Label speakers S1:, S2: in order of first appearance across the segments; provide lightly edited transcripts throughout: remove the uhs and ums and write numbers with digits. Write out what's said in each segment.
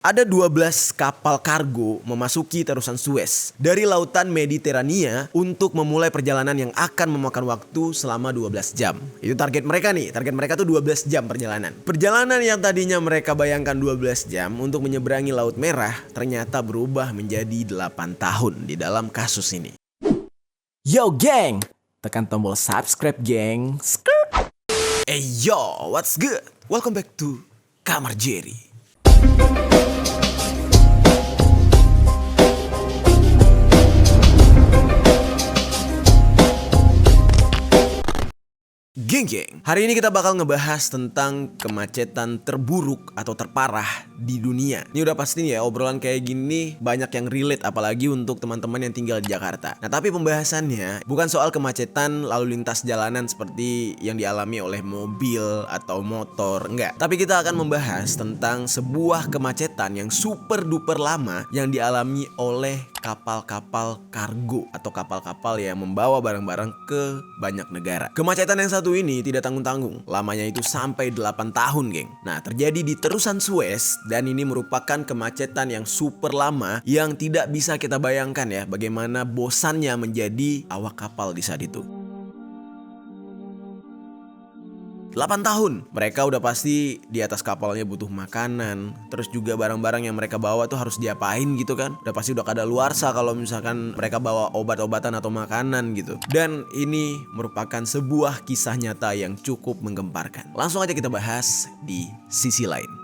S1: Ada 12 kapal kargo memasuki terusan Suez dari lautan Mediterania untuk memulai perjalanan yang akan memakan waktu selama 12 jam. Itu target mereka nih, target mereka tuh 12 jam perjalanan. Perjalanan yang tadinya mereka bayangkan 12 jam untuk menyeberangi Laut Merah ternyata berubah menjadi 8 tahun di dalam kasus ini.
S2: Yo geng, tekan tombol subscribe geng.
S1: Hey yo, what's good? Welcome back to Kamar Jerry. Geng, hari ini kita bakal ngebahas tentang kemacetan terburuk atau terparah di dunia. Ini udah pasti nih ya, obrolan kayak gini banyak yang relate, apalagi untuk teman-teman yang tinggal di Jakarta. Nah, tapi pembahasannya bukan soal kemacetan lalu lintas jalanan seperti yang dialami oleh mobil atau motor, enggak. Tapi kita akan membahas tentang sebuah kemacetan yang super duper lama yang dialami oleh kapal-kapal kargo atau kapal-kapal yang membawa barang-barang ke banyak negara. Kemacetan yang satu ini tidak tanggung-tanggung, lamanya itu sampai 8 tahun, geng. Nah, terjadi di terusan Suez dan ini merupakan kemacetan yang super lama yang tidak bisa kita bayangkan ya bagaimana bosannya menjadi awak kapal di saat itu. 8 tahun, mereka udah pasti di atas kapalnya butuh makanan. Terus juga barang-barang yang mereka bawa tuh harus diapain gitu kan. Udah pasti udah kadaluarsa kalau misalkan mereka bawa obat-obatan atau makanan gitu. Dan ini merupakan sebuah kisah nyata yang cukup menggemparkan. Langsung aja kita bahas di sisi lain.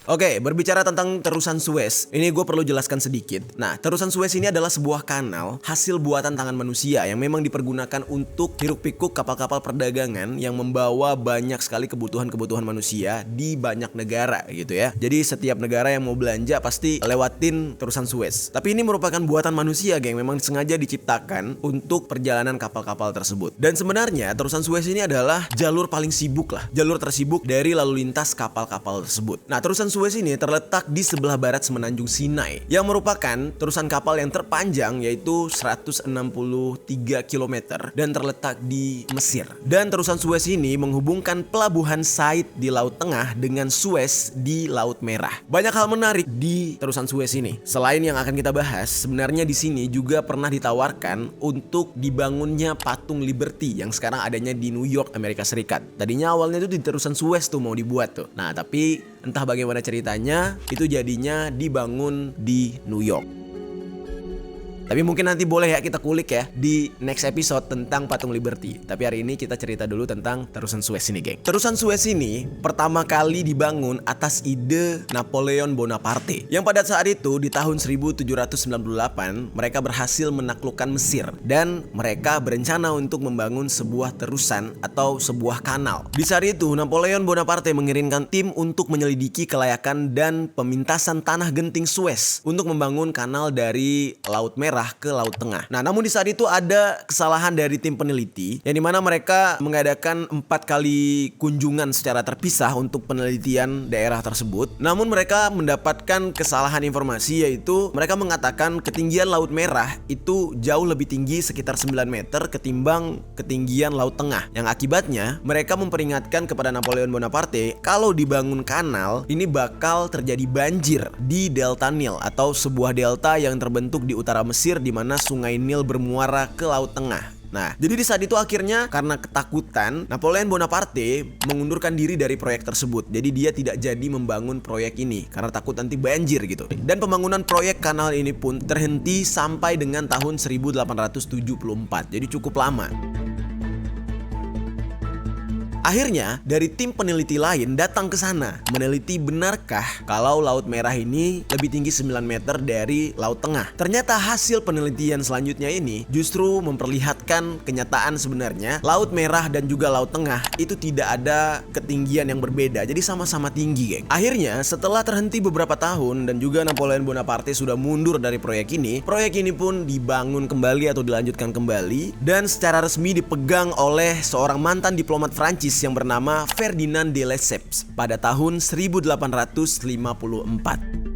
S1: Oke, berbicara tentang terusan Suez, ini gue perlu jelaskan sedikit. Nah, terusan Suez ini adalah sebuah kanal hasil buatan tangan manusia yang memang dipergunakan untuk hiruk-pikuk kapal-kapal perdagangan yang membawa banyak sekali kebutuhan-kebutuhan manusia di banyak negara gitu ya. Jadi setiap negara yang mau belanja pasti lewatin terusan Suez. Tapi ini merupakan buatan manusia, geng, memang sengaja diciptakan untuk perjalanan kapal-kapal tersebut. Dan sebenarnya terusan Suez ini adalah jalur paling sibuk lah, jalur tersibuk dari lalu lintas kapal-kapal tersebut. Nah, terusan Suez ini terletak di sebelah barat semenanjung Sinai yang merupakan terusan kapal yang terpanjang yaitu 163 km dan terletak di Mesir. Dan terusan Suez ini menghubungkan pelabuhan Said di Laut Tengah dengan Suez di Laut Merah. Banyak hal menarik di terusan Suez ini. Selain yang akan kita bahas, sebenarnya di sini juga pernah ditawarkan untuk dibangunnya patung Liberty yang sekarang adanya di New York, Amerika Serikat. Tadinya awalnya itu di terusan Suez tuh mau dibuat tuh. Nah, tapi entah bagaimana ceritanya, itu jadinya dibangun di New York. Tapi mungkin nanti boleh ya kita kulik ya di next episode tentang patung Liberty. Tapi hari ini kita cerita dulu tentang terusan Suez ini, geng. Terusan Suez ini pertama kali dibangun atas ide Napoleon Bonaparte, yang pada saat itu di tahun 1798 mereka berhasil menaklukkan Mesir dan mereka berencana untuk membangun sebuah terusan atau sebuah kanal. Di saat itu Napoleon Bonaparte mengirimkan tim untuk menyelidiki kelayakan dan pemintasan tanah genting Suez untuk membangun kanal dari Laut Merah ke Laut Tengah. Nah, namun di saat itu ada kesalahan dari tim peneliti yang dimana mereka mengadakan 4 kali kunjungan secara terpisah untuk penelitian daerah tersebut. Namun mereka mendapatkan kesalahan informasi, yaitu mereka mengatakan ketinggian Laut Merah itu jauh lebih tinggi sekitar 9 meter ketimbang ketinggian Laut Tengah. Yang akibatnya mereka memperingatkan kepada Napoleon Bonaparte kalau dibangun kanal ini bakal terjadi banjir di Delta Nil atau sebuah delta yang terbentuk di utara Mesir di mana Sungai Nil bermuara ke Laut Tengah. Nah, jadi di saat itu akhirnya karena ketakutan, Napoleon Bonaparte mengundurkan diri dari proyek tersebut. Jadi dia tidak jadi membangun proyek ini karena takut nanti banjir gitu. Dan pembangunan proyek kanal ini pun terhenti sampai dengan tahun 1874. Jadi cukup lama. Akhirnya, dari tim peneliti lain datang ke sana meneliti benarkah kalau Laut Merah ini lebih tinggi 9 meter dari Laut Tengah. Ternyata hasil penelitian selanjutnya ini justru memperlihatkan kenyataan sebenarnya Laut Merah dan juga Laut Tengah itu tidak ada ketinggian yang berbeda. Jadi sama-sama tinggi, geng. Akhirnya, setelah terhenti beberapa tahun dan juga Napoleon Bonaparte sudah mundur dari proyek ini pun dibangun kembali atau dilanjutkan kembali dan secara resmi dipegang oleh seorang mantan diplomat Prancis yang bernama Ferdinand de Lesseps pada tahun 1854.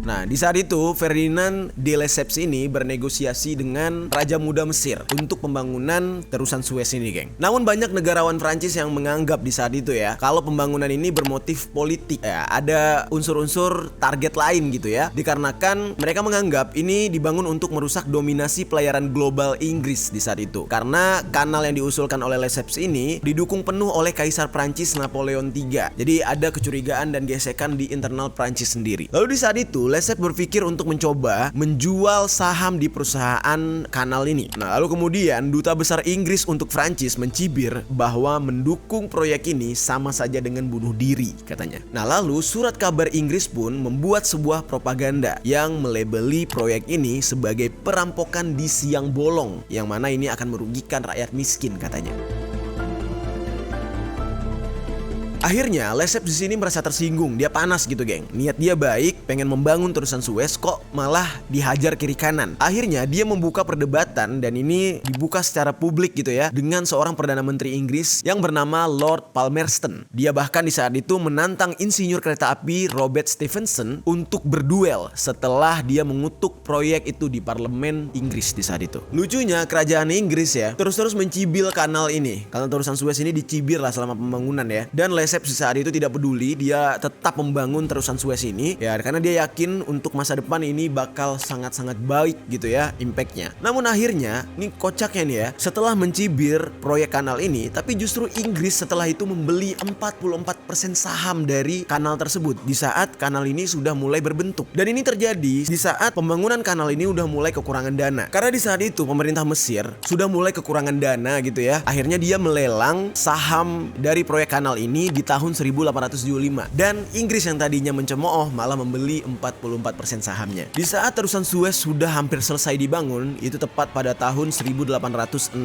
S1: Nah, di saat itu Ferdinand de Lesseps ini bernegosiasi dengan Raja Muda Mesir untuk pembangunan terusan Suez ini, geng. Namun banyak negarawan Prancis yang menganggap di saat itu ya, kalau pembangunan ini bermotif politik. Ya, ada unsur-unsur target lain gitu ya. Dikarenakan mereka menganggap ini dibangun untuk merusak dominasi pelayaran global Inggris di saat itu. Karena kanal yang diusulkan oleh Lesseps ini didukung penuh oleh Kaisar Prancis Napoleon III. Jadi ada kecurigaan dan gesekan di internal Prancis sendiri. Lalu di saat itu Lesseps berpikir untuk mencoba menjual saham di perusahaan kanal ini. Nah, lalu kemudian Duta Besar Inggris untuk Prancis mencibir bahwa mendukung proyek ini sama saja dengan bunuh diri, katanya. Nah, lalu surat kabar Inggris pun membuat sebuah propaganda yang melabeli proyek ini sebagai perampokan di siang bolong, yang mana ini akan merugikan rakyat miskin, katanya. Akhirnya Lesseps di sini merasa tersinggung, dia panas gitu, geng. Niat dia baik, pengen membangun terusan Suez, kok malah dihajar kiri kanan. Akhirnya dia membuka perdebatan dan ini dibuka secara publik gitu ya dengan seorang Perdana Menteri Inggris yang bernama Lord Palmerston. Dia bahkan di saat itu menantang insinyur kereta api Robert Stephenson untuk berduel setelah dia mengutuk proyek itu di parlemen Inggris di saat itu. Lucunya kerajaan Inggris ya terus-terus mencibil kanal ini. Kanal terusan Suez ini dicibir lah selama pembangunan ya. Dan Lesseps di saat itu tidak peduli, dia tetap membangun terusan Suez ini ya karena dia yakin untuk masa depan ini bakal sangat-sangat baik gitu ya impactnya. Namun akhirnya, ini kocaknya nih ya, setelah mencibir proyek kanal ini, tapi justru Inggris setelah itu membeli 44% saham dari kanal tersebut di saat kanal ini sudah mulai berbentuk. Dan ini terjadi di saat pembangunan kanal ini udah mulai kekurangan dana. Karena di saat itu pemerintah Mesir sudah mulai kekurangan dana gitu ya. Akhirnya dia melelang saham dari proyek kanal ini di tahun 1875 dan Inggris yang tadinya mencemooh malah membeli 44% sahamnya. Di saat terusan Suez sudah hampir selesai dibangun, itu tepat pada tahun 1869,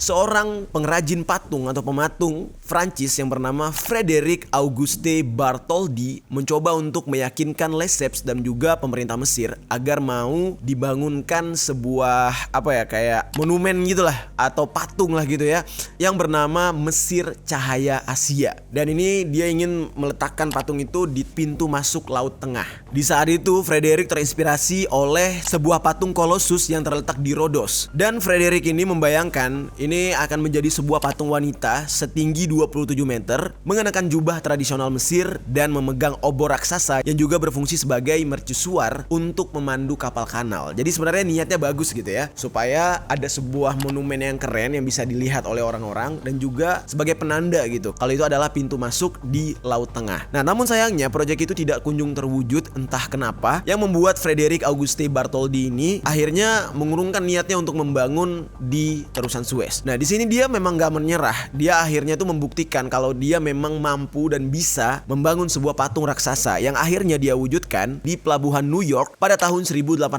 S1: seorang pengrajin patung atau pematung Prancis yang bernama Frédéric Auguste Bartholdi mencoba untuk meyakinkan Lesseps dan juga pemerintah Mesir agar mau dibangunkan sebuah kayak monumen gitulah atau patung lah gitu ya yang bernama Mesir Cahaya Asia. Dan ini dia ingin meletakkan patung itu di pintu masuk Laut Tengah. Di saat itu Frederick terinspirasi oleh sebuah patung Colossus yang terletak di Rodos. Dan Frederick ini membayangkan ini akan menjadi sebuah patung wanita setinggi 27 meter, mengenakan jubah tradisional Mesir dan memegang obor raksasa yang juga berfungsi sebagai mercusuar untuk memandu kapal kanal. Jadi sebenarnya niatnya bagus gitu ya, supaya ada sebuah monumen yang keren yang bisa dilihat oleh orang-orang dan juga sebagai penanda gitu kalau itu adalah pintu masuk di Laut Tengah. Nah, namun sayangnya proyek itu tidak kunjung terwujud entah kenapa, yang membuat Frédéric Auguste Bartholdi ini akhirnya mengurungkan niatnya untuk membangun di terusan Suez. Nah, di sini dia memang gak menyerah. Dia akhirnya tuh membuktikan kalau dia memang mampu dan bisa membangun sebuah patung raksasa yang akhirnya dia wujudkan di pelabuhan New York pada tahun 1886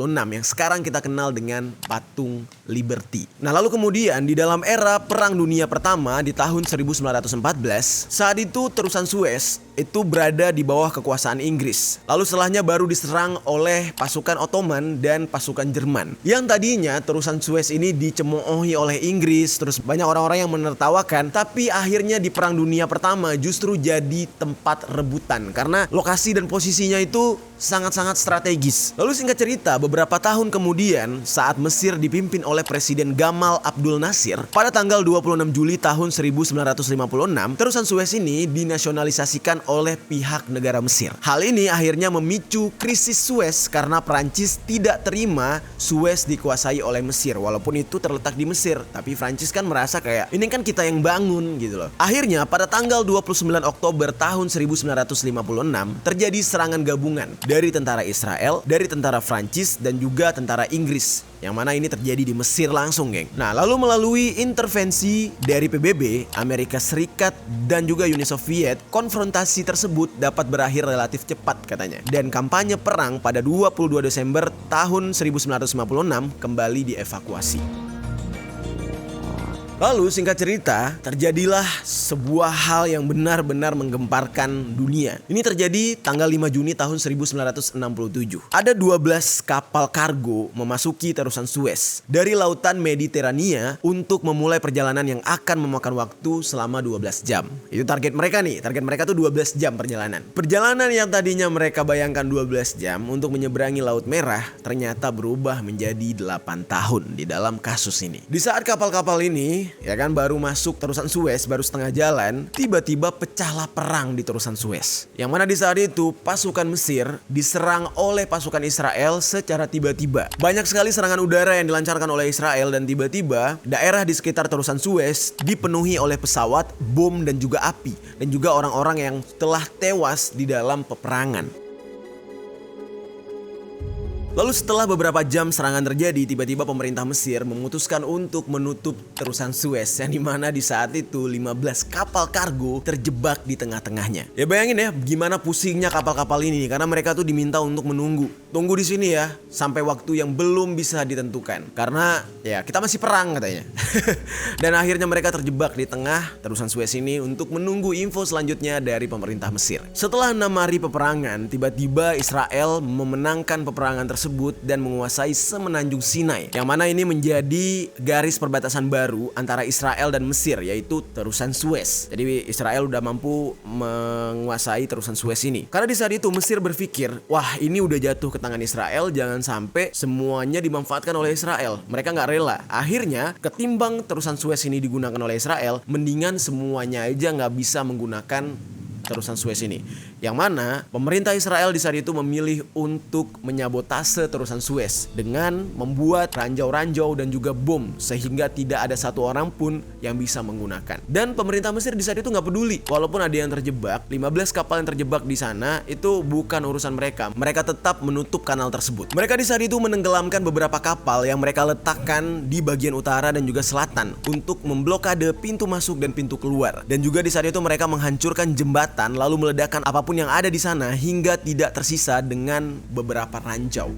S1: yang sekarang kita kenal dengan patung Liberty. Nah, lalu kemudian di dalam era Perang Dunia Pertama di tahun 1914, saat itu terusan Suez itu berada di bawah kekuasaan Inggris. Lalu setelahnya baru diserang oleh pasukan Ottoman dan pasukan Jerman. Yang tadinya terusan Suez ini dicemoohi oleh Inggris, terus banyak orang-orang yang menertawakan, tapi akhirnya di Perang Dunia Pertama justru jadi tempat rebutan karena lokasi dan posisinya itu sangat-sangat strategis. Lalu singkat cerita, beberapa tahun kemudian saat Mesir dipimpin oleh Presiden Gamal Abdul Nasir, pada tanggal 26 Juli tahun 1956, terusan Suez ini dinasionalisasikan oleh pihak negara Mesir. Hal ini akhirnya memicu krisis Suez karena Prancis tidak terima Suez dikuasai oleh Mesir. Walaupun itu terletak di Mesir, tapi Prancis kan merasa kayak ini kan kita yang bangun gitu loh. Akhirnya pada tanggal 29 Oktober tahun 1956 terjadi serangan gabungan dari tentara Israel, dari tentara Prancis, dan juga tentara Inggris. Yang mana ini terjadi di Mesir langsung, geng. Nah, lalu melalui intervensi dari PBB, Amerika Serikat, dan juga Uni Soviet, konfrontasi tersebut dapat berakhir relatif cepat katanya. Dan kampanye perang pada 22 Desember tahun 1956 kembali dievakuasi. Lalu singkat cerita, terjadilah sebuah hal yang benar-benar menggemparkan dunia. Ini terjadi tanggal 5 Juni tahun 1967. Ada 12 kapal kargo memasuki terusan Suez dari lautan Mediterania untuk memulai perjalanan yang akan memakan waktu selama 12 jam. Itu target mereka nih, target mereka tuh 12 jam perjalanan. Perjalanan yang tadinya mereka bayangkan 12 jam untuk menyeberangi Laut Merah ternyata berubah menjadi 8 tahun di dalam kasus ini. Di saat kapal-kapal ini ya kan baru masuk terusan Suez, baru setengah jalan, tiba-tiba pecahlah perang di terusan Suez. Yang mana di saat itu pasukan Mesir diserang oleh pasukan Israel secara tiba-tiba. Banyak sekali serangan udara yang dilancarkan oleh Israel dan tiba-tiba daerah di sekitar terusan Suez dipenuhi oleh pesawat, bom dan juga api, dan juga orang-orang yang telah tewas di dalam peperangan. Lalu setelah beberapa jam serangan terjadi, tiba-tiba pemerintah Mesir memutuskan untuk menutup terusan Suez, yang dimana di saat itu 15 kapal kargo terjebak di tengah-tengahnya. Ya bayangin ya gimana pusingnya kapal-kapal ini, karena mereka tuh diminta untuk menunggu. Tunggu di sini ya sampai waktu yang belum bisa ditentukan, karena ya kita masih perang katanya. Dan akhirnya mereka terjebak di tengah terusan Suez ini untuk menunggu info selanjutnya dari pemerintah Mesir. Setelah 6 hari peperangan, tiba-tiba Israel memenangkan peperangan tersebut dan menguasai semenanjung Sinai, yang mana ini menjadi garis perbatasan baru antara Israel dan Mesir, yaitu terusan Suez. Jadi Israel udah mampu menguasai terusan Suez ini. Karena di saat itu Mesir berpikir, wah ini udah jatuh ke tangan Israel, jangan sampai semuanya dimanfaatkan oleh Israel. Mereka nggak rela. Akhirnya ketimbang terusan Suez ini digunakan oleh Israel, mendingan semuanya aja nggak bisa menggunakan terusan Suez ini. Yang mana pemerintah Israel di saat itu memilih untuk menyabotase terusan Suez dengan membuat ranjau-ranjau dan juga bom, sehingga tidak ada satu orang pun yang bisa menggunakan. Dan pemerintah Mesir di saat itu nggak peduli, walaupun ada yang terjebak, 15 kapal yang terjebak di sana itu bukan urusan mereka. Mereka tetap menutup kanal tersebut. Mereka di saat itu menenggelamkan beberapa kapal yang mereka letakkan di bagian utara dan juga selatan untuk memblokade pintu masuk dan pintu keluar. Dan juga di saat itu mereka menghancurkan jembatan lalu meledakkan apapun yang ada di sana hingga tidak tersisa dengan beberapa ranjau.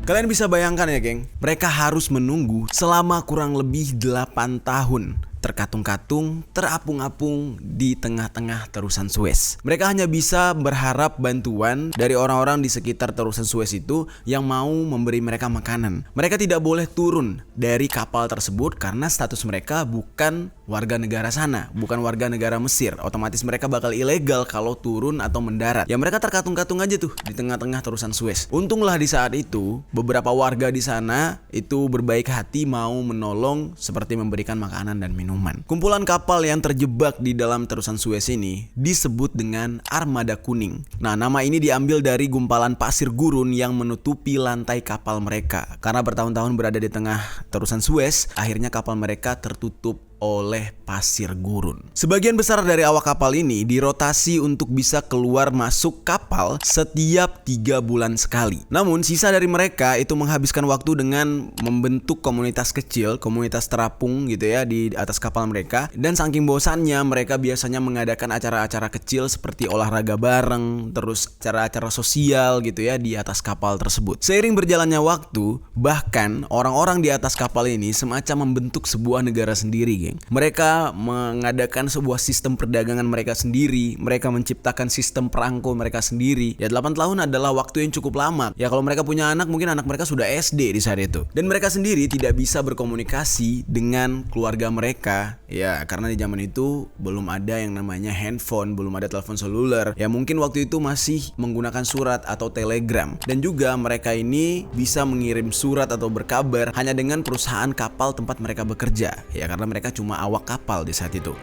S1: Kalian bisa bayangkan ya geng, mereka harus menunggu selama kurang lebih 8 tahun. Terkatung-katung, terapung-apung di tengah-tengah terusan Suez. Mereka hanya bisa berharap bantuan dari orang-orang di sekitar terusan Suez itu yang mau memberi mereka makanan. Mereka tidak boleh turun dari kapal tersebut karena status mereka bukan warga negara sana, bukan warga negara Mesir. Otomatis mereka bakal ilegal kalau turun atau mendarat. Ya mereka terkatung-katung aja tuh di tengah-tengah terusan Suez. Untunglah di saat itu beberapa warga di sana itu berbaik hati mau menolong seperti memberikan makanan dan minuman. Kumpulan kapal yang terjebak di dalam terusan Suez ini disebut dengan Armada Kuning. Nah, nama ini diambil dari gumpalan pasir gurun yang menutupi lantai kapal mereka. Karena bertahun-tahun berada di tengah terusan Suez, akhirnya kapal mereka tertutup oleh pasir gurun. Sebagian besar dari awak kapal ini dirotasi untuk bisa keluar masuk kapal setiap 3 bulan sekali. Namun sisa dari mereka itu menghabiskan waktu dengan membentuk komunitas kecil, komunitas terapung gitu ya di atas kapal mereka. Dan saking bosannya mereka biasanya mengadakan acara-acara kecil seperti olahraga bareng, terus acara-acara sosial gitu ya di atas kapal tersebut. Seiring berjalannya waktu, bahkan orang-orang di atas kapal ini semacam membentuk sebuah negara sendiri, geng. Mereka mengadakan sebuah sistem perdagangan mereka sendiri. Mereka menciptakan sistem perangko mereka sendiri. Ya 8 tahun adalah waktu yang cukup lama. Ya kalau mereka punya anak, mungkin anak mereka sudah SD di saat itu. Dan mereka sendiri tidak bisa berkomunikasi dengan keluarga mereka. Ya karena di zaman itu belum ada yang namanya handphone, belum ada telepon seluler. Ya mungkin waktu itu masih menggunakan surat atau telegram. Dan juga mereka ini bisa mengirim surat atau berkabar hanya dengan perusahaan kapal tempat mereka bekerja. Ya karena mereka cuma awak kapal di saat itu.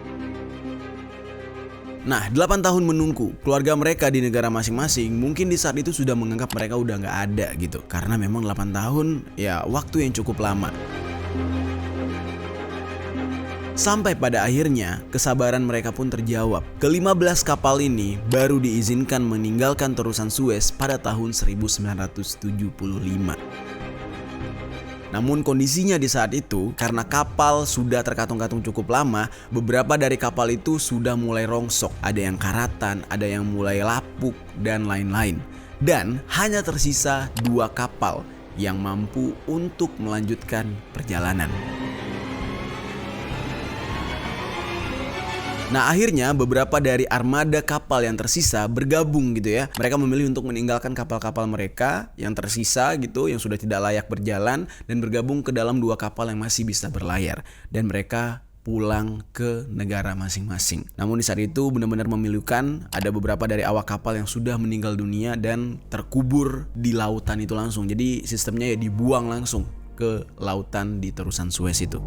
S1: Nah, 8 tahun menunggu, keluarga mereka di negara masing-masing mungkin di saat itu sudah menganggap mereka udah gak ada gitu. Karena memang 8 tahun ya waktu yang cukup lama. Sampai pada akhirnya kesabaran mereka pun terjawab. Ke-15 kapal ini baru diizinkan meninggalkan terusan Suez pada tahun 1975. Namun kondisinya di saat itu, karena kapal sudah terkatung-katung cukup lama, beberapa dari kapal itu sudah mulai rongsok. Ada yang karatan, ada yang mulai lapuk, dan lain-lain. Dan hanya tersisa 2 kapal yang mampu untuk melanjutkan perjalanan. Nah, akhirnya beberapa dari armada kapal yang tersisa bergabung gitu ya. Mereka memilih untuk meninggalkan kapal-kapal mereka yang tersisa gitu, yang sudah tidak layak berjalan, dan bergabung ke dalam 2 kapal yang masih bisa berlayar. Dan mereka pulang ke negara masing-masing. Namun di saat itu benar-benar memilukan, ada beberapa dari awak kapal yang sudah meninggal dunia dan terkubur di lautan itu langsung. Jadi sistemnya ya dibuang langsung ke lautan di terusan Suez itu.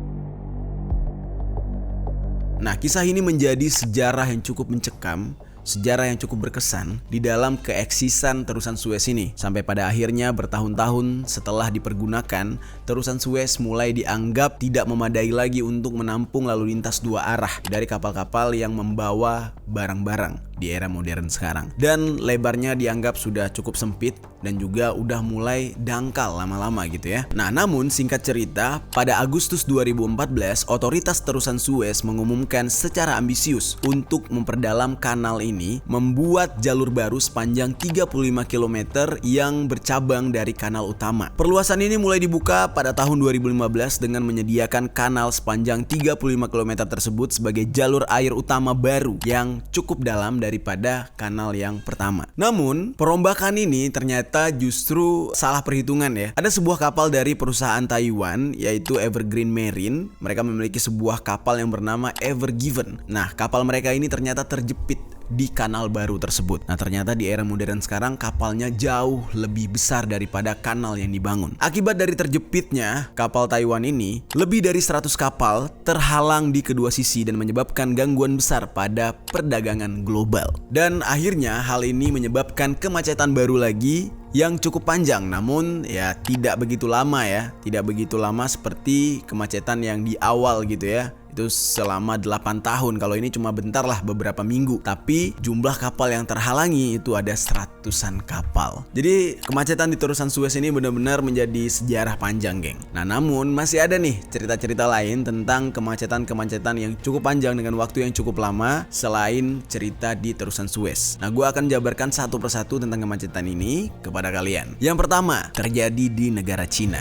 S1: Nah, kisah ini menjadi sejarah yang cukup mencekam, sejarah yang cukup berkesan di dalam keeksisan terusan Suez ini. Sampai pada akhirnya bertahun-tahun setelah dipergunakan, terusan Suez mulai dianggap tidak memadai lagi untuk menampung lalu lintas 2 arah dari kapal-kapal yang membawa barang-barang di era modern sekarang. Dan lebarnya dianggap sudah cukup sempit dan juga udah mulai dangkal lama-lama gitu ya. Nah, namun singkat cerita, pada Agustus 2014, otoritas terusan Suez mengumumkan secara ambisius untuk memperdalam kanal ini, membuat jalur baru sepanjang 35 km yang bercabang dari kanal utama. Perluasan ini mulai dibuka pada tahun 2015 dengan menyediakan kanal sepanjang 35 km tersebut sebagai jalur air utama baru yang cukup dalam daripada kanal yang pertama. Namun, perombakan ini ternyata justru salah perhitungan ya. Ada sebuah kapal dari perusahaan Taiwan yaitu Evergreen Marine. Mereka memiliki sebuah kapal yang bernama Ever Given. Nah, kapal mereka ini ternyata terjepit di kanal baru tersebut. Nah, ternyata di era modern sekarang kapalnya jauh lebih besar daripada kanal yang dibangun. Akibat dari terjepitnya kapal Taiwan ini, lebih dari 100 kapal terhalang di kedua sisi dan menyebabkan gangguan besar pada perdagangan global. Dan akhirnya hal ini menyebabkan kemacetan baru lagi yang cukup panjang, namun ya tidak begitu lama ya. Tidak begitu lama seperti kemacetan yang di awal gitu ya. Itu selama 8 tahun. Kalau ini cuma bentar lah, beberapa minggu. Tapi jumlah kapal yang terhalangi itu ada 100-an kapal. Jadi kemacetan di terusan Suez ini benar-benar menjadi sejarah panjang, geng. Nah, namun masih ada nih cerita-cerita lain tentang kemacetan-kemacetan yang cukup panjang dengan waktu yang cukup lama selain cerita di terusan Suez. Nah, gue akan jabarkan satu persatu tentang kemacetan ini kepada kalian. Yang pertama, terjadi di negara Cina.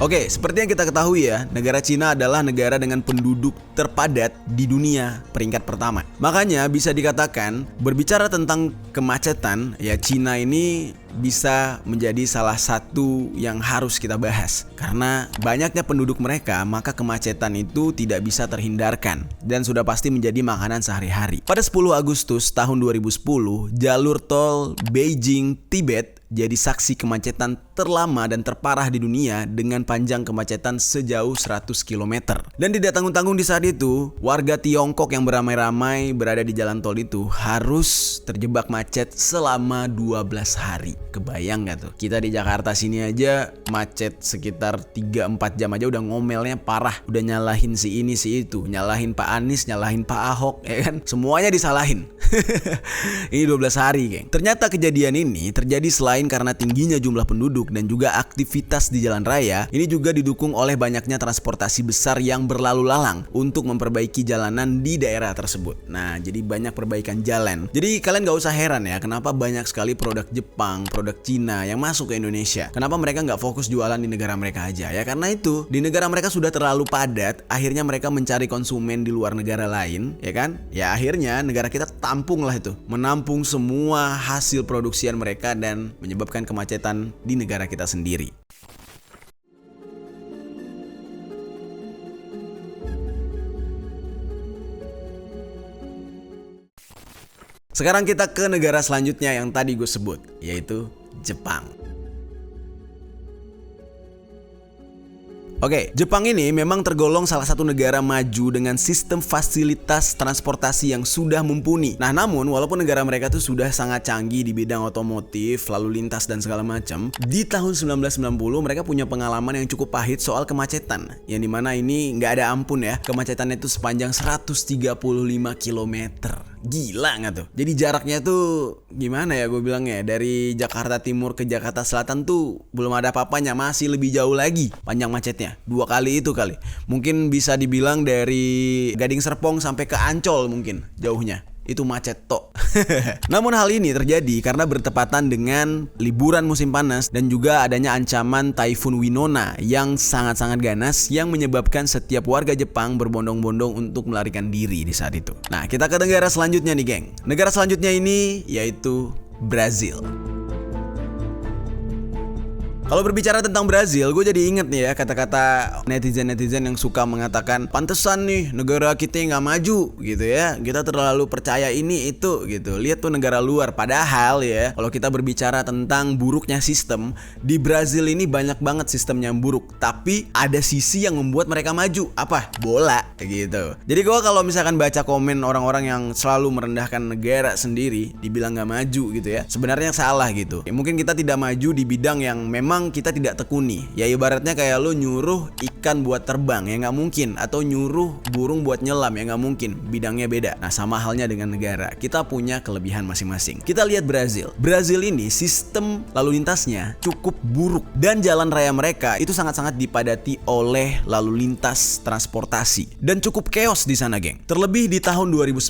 S1: Oke, seperti yang kita ketahui ya, negara Cina adalah negara dengan penduduk terpadat di dunia peringkat pertama. Makanya bisa dikatakan berbicara tentang kemacetan, ya Cina ini bisa menjadi salah satu yang harus kita bahas. Karena banyaknya penduduk mereka, maka kemacetan itu tidak bisa terhindarkan dan sudah pasti menjadi makanan sehari-hari. Pada 10 Agustus tahun 2010, jalur tol Beijing-Tibet jadi saksi kemacetan terlama dan terparah di dunia dengan panjang kemacetan sejauh 100 km. Dan tidak tanggung-tanggung di saat itu, warga Tiongkok yang beramai-ramai berada di jalan tol itu harus terjebak macet selama 12 hari. Kebayang gak tuh? Kita di Jakarta sini aja macet sekitar 3-4 jam aja udah ngomelnya parah. Udah nyalahin si ini si itu, nyalahin Pak Anies, nyalahin Pak Ahok, ya kan? Semuanya disalahin. Ini 12 hari, geng. Ternyata kejadian ini terjadi selain karena tingginya jumlah penduduk dan juga aktivitas di jalan raya. Ini juga didukung oleh banyaknya transportasi besar yang berlalu lalang untuk memperbaiki jalanan di daerah tersebut. Nah, jadi banyak perbaikan jalan. Jadi kalian gak usah heran ya, kenapa banyak sekali produk Jepang, produk Cina yang masuk ke Indonesia. Kenapa mereka gak fokus jualan di negara mereka aja? Ya karena itu, di negara mereka sudah terlalu padat, akhirnya mereka mencari konsumen di luar negara lain, ya kan? Ya akhirnya negara kita tampung lah itu, menampung semua hasil produksian mereka dan menyebabkan kemacetan di negara kita sendiri. Sekarang kita ke negara selanjutnya yang tadi gue sebut, yaitu Jepang. Oke, Jepang ini memang tergolong salah satu negara maju dengan sistem fasilitas transportasi yang sudah mumpuni. Nah, namun walaupun negara mereka tuh sudah sangat canggih di bidang otomotif, lalu lintas dan segala macam, di tahun 1990 mereka punya pengalaman yang cukup pahit soal kemacetan. Yang dimana ini nggak ada ampun ya, kemacetannya itu sepanjang 135 km. Gila nggak tuh? Jadi jaraknya tuh gimana ya gue bilangnya, dari Jakarta Timur ke Jakarta Selatan tuh belum ada apa-apanya, masih lebih jauh lagi panjang macetnya. 2 kali itu kali. Mungkin bisa dibilang dari Gading Serpong sampai ke Ancol mungkin jauhnya. Itu macet tok. Namun hal ini terjadi karena bertepatan dengan liburan musim panas dan juga adanya ancaman Taifun Winona yang sangat-sangat ganas yang menyebabkan setiap warga Jepang berbondong-bondong untuk melarikan diri di saat itu. Nah, kita ke negara selanjutnya nih, geng. Negara selanjutnya ini yaitu Brazil. Kalau berbicara tentang Brazil, gue jadi inget nih ya kata-kata netizen-netizen yang suka mengatakan, pantesan nih negara kita nggak maju gitu ya, kita terlalu percaya ini itu gitu, lihat tuh negara luar. Padahal ya, kalau kita berbicara tentang buruknya sistem, di Brazil ini banyak banget sistemnya yang buruk, tapi ada sisi yang membuat mereka maju. Apa? Bola gitu. Jadi gue kalau misalkan baca komen orang-orang yang selalu merendahkan negara sendiri, dibilang nggak maju gitu ya, sebenarnya salah gitu. Ya, mungkin kita tidak maju di bidang yang memang kita tidak tekuni. Ya ibaratnya kayak lo nyuruh ikan buat terbang, ya nggak mungkin. Atau nyuruh burung buat nyelam, ya nggak mungkin. Bidangnya beda. Nah, sama halnya dengan negara, kita punya kelebihan masing-masing. Kita lihat Brazil. Brazil ini sistem lalu lintasnya cukup buruk, dan jalan raya mereka itu sangat-sangat dipadati oleh lalu lintas transportasi, dan cukup chaos di sana, geng. Terlebih di tahun 2009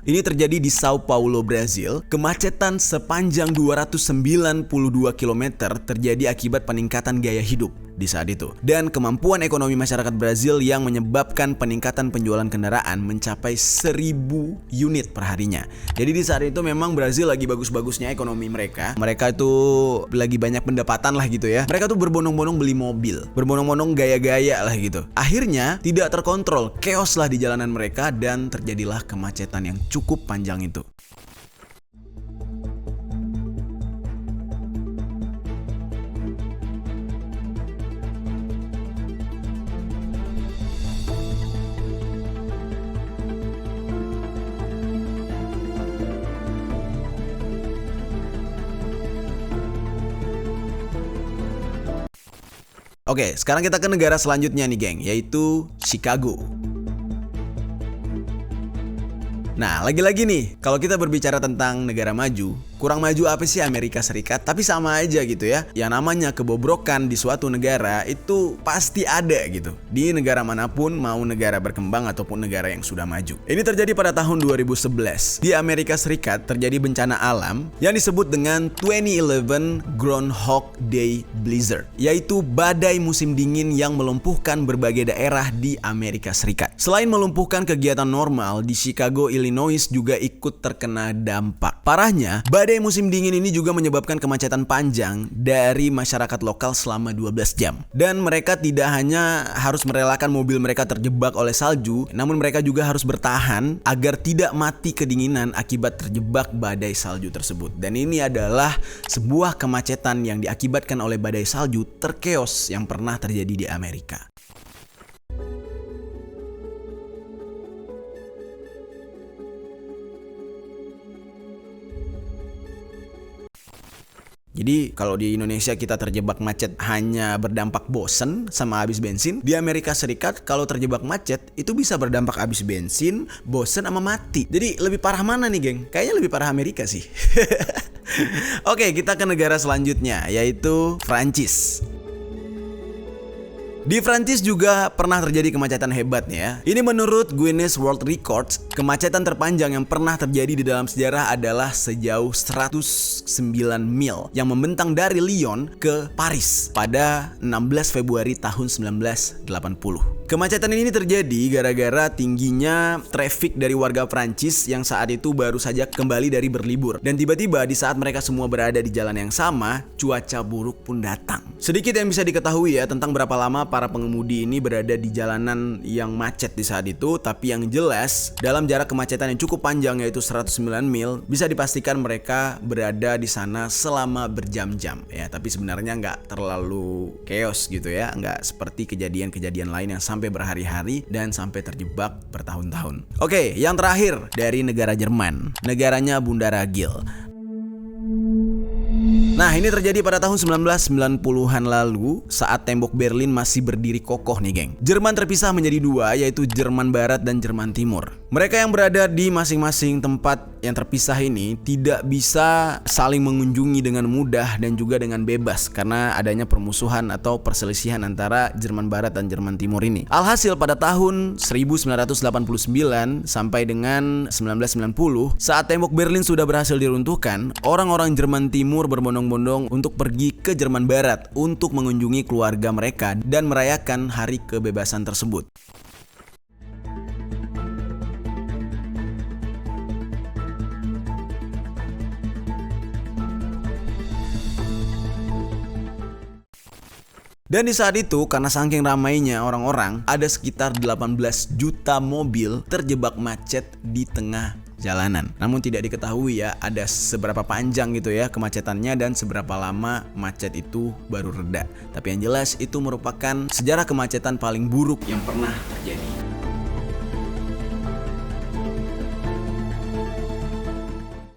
S1: ini terjadi di Sao Paulo, Brazil. Kemacetan sepanjang 292 km terjadi akibat peningkatan gaya hidup di saat itu, dan kemampuan ekonomi masyarakat Brazil yang menyebabkan peningkatan penjualan kendaraan mencapai 1000 unit per harinya. Jadi di saat itu memang Brazil lagi bagus-bagusnya ekonomi mereka. Mereka itu lagi banyak pendapatan lah gitu ya. Mereka tuh berbondong-bondong beli mobil, berbondong-bondong gaya-gaya lah gitu. Akhirnya tidak terkontrol, chaos lah di jalanan mereka, dan terjadilah kemacetan yang cukup panjang itu. Oke, sekarang kita ke negara selanjutnya nih, geng, yaitu Chicago. Nah, lagi-lagi nih, kalau kita berbicara tentang negara maju, kurang maju apa sih Amerika Serikat? Tapi sama aja gitu ya. Yang namanya kebobrokan di suatu negara itu pasti ada gitu. Di negara manapun, mau negara berkembang ataupun negara yang sudah maju. Ini terjadi pada tahun 2011. Di Amerika Serikat terjadi bencana alam yang disebut dengan 2011 Groundhog Day Blizzard, yaitu badai musim dingin yang melumpuhkan berbagai daerah di Amerika Serikat. Selain melumpuhkan kegiatan normal, di Chicago, Illinois juga ikut terkena dampak. Parahnya, badai musim dingin ini juga menyebabkan kemacetan panjang dari masyarakat lokal selama 12 jam. Dan mereka tidak hanya harus merelakan mobil mereka terjebak oleh salju, namun mereka juga harus bertahan agar tidak mati kedinginan akibat terjebak badai salju tersebut. Dan ini adalah sebuah kemacetan yang diakibatkan oleh badai salju terkeos yang pernah terjadi di Amerika. Jadi kalau di Indonesia kita terjebak macet hanya berdampak bosen sama habis bensin, di Amerika Serikat kalau terjebak macet itu bisa berdampak habis bensin, bosen sama mati. Jadi lebih parah mana nih, geng? Kayaknya lebih parah Amerika sih. Oke, kita ke negara selanjutnya, yaitu Prancis. Di Prancis juga pernah terjadi kemacetan hebat ya. Ini menurut Guinness World Records, kemacetan terpanjang yang pernah terjadi di dalam sejarah adalah sejauh 109 mil yang membentang dari Lyon ke Paris pada 16 Februari tahun 1980. Kemacetan ini terjadi gara-gara tingginya traffic dari warga Prancis yang saat itu baru saja kembali dari berlibur. Dan tiba-tiba di saat mereka semua berada di jalan yang sama, cuaca buruk pun datang. Sedikit yang bisa diketahui ya tentang berapa lama para pengemudi ini berada di jalanan yang macet di saat itu, tapi yang jelas dalam jarak kemacetan yang cukup panjang yaitu 109 mil, bisa dipastikan mereka berada di sana selama berjam-jam ya. Tapi sebenarnya nggak terlalu chaos gitu ya, nggak seperti kejadian-kejadian lain yang sampai berhari-hari dan sampai terjebak bertahun-tahun. Oke, yang terakhir dari negara Jerman, negaranya Bunda Ragil. Nah, ini terjadi pada tahun 1990-an lalu saat tembok Berlin masih berdiri kokoh nih, geng. Jerman terpisah menjadi dua, yaitu Jerman Barat dan Jerman Timur. Mereka yang berada di masing-masing tempat yang terpisah ini tidak bisa saling mengunjungi dengan mudah dan juga dengan bebas karena adanya permusuhan atau perselisihan antara Jerman Barat dan Jerman Timur ini. Alhasil pada tahun 1989 sampai dengan 1990, saat tembok Berlin sudah berhasil diruntuhkan, orang-orang Jerman Timur berbondong-bondong untuk pergi ke Jerman Barat untuk mengunjungi keluarga mereka dan merayakan hari kebebasan tersebut. Dan di saat itu, karena saking ramainya orang-orang, ada sekitar 18 juta mobil terjebak macet di tengah jalanan. Namun tidak diketahui ya ada seberapa panjang gitu ya kemacetannya dan seberapa lama macet itu baru reda. Tapi yang jelas itu merupakan sejarah kemacetan paling buruk yang pernah terjadi.